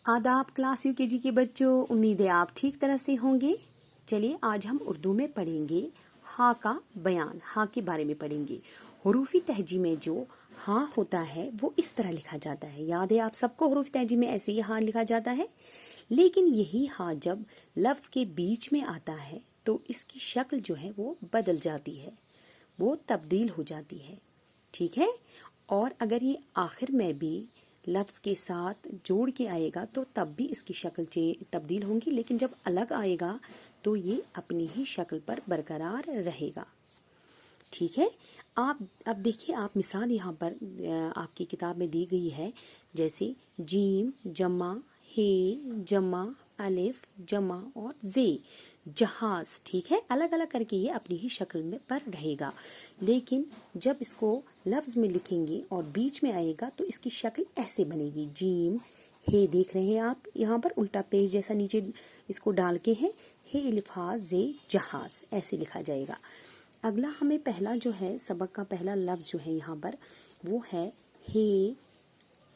आदाब class UKG के बच्चों, उम्मीद है आप ठीक तरह से होंगे। चलिए आज हम उर्दू में पढ़ेंगे हाँ का बयान, हाँ के बारे में पढ़ेंगे। हुरूफ़ी तहजी में जो हाँ होता है वो इस तरह लिखा जाता है। याद है आप सबको हुरूफ़ी तहजी में ऐसे ही हाँ लिखा जाता है, लेकिन यही हाँ जब लफ्ज़ के बीच में आता है तो इसकी शक्ल जो है वो बदल जाती है, वो तब्दील हो जाती है। ठीक है, और अगर ये आखिर में भी लफ्ज़ के साथ जोड़ के आएगा तो तब भी इसकी शक्ल तब्दील होंगी, लेकिन जब अलग आएगा तो ये अपनी ही शक्ल पर बरकरार रहेगा। ठीक है, आप अब देखिए, आप मिसाल यहाँ पर आपकी किताब में दी गई है, जैसे जीम जमा हे जमा अलिफ जमा और जे, जहाज। ठीक है, अलग अलग करके ये अपनी ही शक्ल में पर रहेगा, लेकिन जब इसको लफ्ज़ में लिखेंगे और बीच में आएगा तो इसकी शक्ल ऐसे बनेगी, जीम हे। देख रहे हैं आप यहाँ पर उल्टा पेज जैसा नीचे इसको डाल के है, हे इलिफा जे जहाज, ऐसे लिखा जाएगा। अगला हमें पहला जो है सबक का पहला लफ्ज़ जो है यहाँ पर वो है हे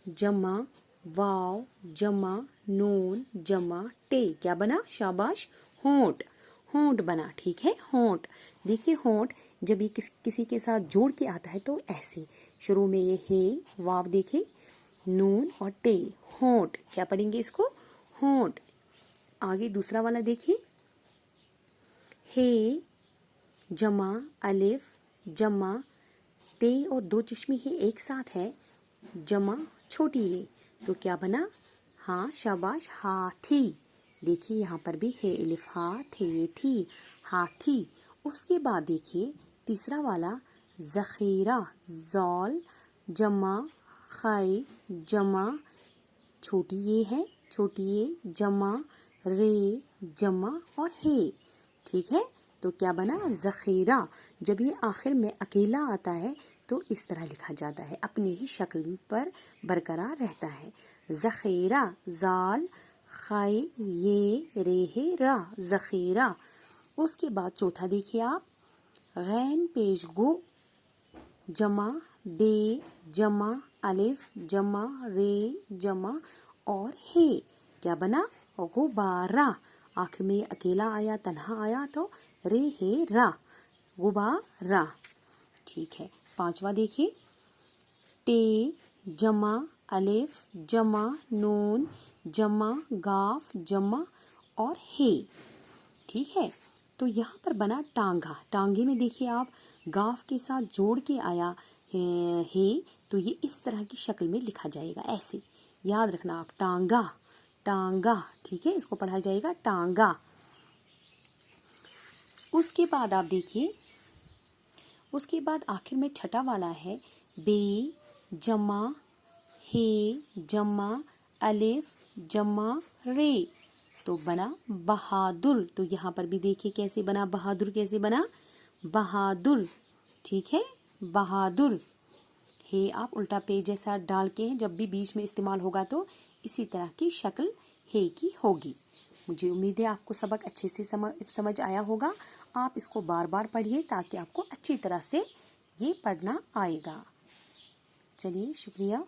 जमा वाव जमा नून जमा टे। क्या बना? शाबाश, होंठ। होंठ बना। ठीक है, होंठ। देखिए होंठ जब ये किसी के साथ जोड़ के आता है तो ऐसे, शुरू में ये हे वाव देखे, नून और टे, होंठ। क्या पढ़ेंगे इसको? होंठ। आगे दूसरा वाला देखिए, हे जमा अलिफ जमा ते और दो चश्मे ही एक साथ है, जमा छोटी ये, तो क्या बना? हाँ शाबाश, हाथी। देखिए यहाँ पर भी है अलिफ हा थे थी, हाथी। उसके बाद देखिए तीसरा वाला ज़ख़ीरा, ज़ॉल जमा खै जमा छोटी ये है, छोटी ये जमा रे जमा और हे। ठीक है, तो क्या बना? ज़ख़ीरा। जब ये आखिर में अकेला आता है तो इस तरह लिखा जाता है, अपनी ही शक्ल पर बरकरार रहता है। ज़ख़ीरा, ज़ाल खै ये रे हे रा, ज़ख़ीरा। उसके बाद चौथा देखिए आप, गैन पेश गो जमा बे जमा अलिफ जमा रे जमा और हे। क्या बना? गुबारा। आखिर में अकेला आया, तन्हा आया तो रे हे रा, गुबारा। ठीक है, पांचवा देखिए, टे जमा अलिफ जमा नून जमा गाफ जमा और हे। ठीक है, तो यहाँ पर बना टांगा। टांगे में देखिए आप गाफ के साथ जोड़ के आया हे, तो ये इस तरह की शक्ल में लिखा जाएगा, ऐसे। याद रखना आप, टांगा टांगा। ठीक है, इसको पढ़ा जाएगा टांगा। उसके बाद आप देखिए, उसके बाद आखिर में छठा वाला है बे जमा हे जमा अलिफ जमा रे, तो बना बहादुर। तो यहाँ पर भी देखिए कैसे बना बहादुर, कैसे बना? बहादुर। ठीक है, बहादुर। हे आप उल्टा पेज जैसा डाल के जब भी बीच में इस्तेमाल होगा तो इसी तरह की शक्ल हे की होगी। मुझे उम्मीद है आपको सबक अच्छे से समझ आया होगा। आप इसको बार बार पढ़िए ताकि आपको अच्छी तरह से ये पढ़ना आएगा। चलिए, शुक्रिया।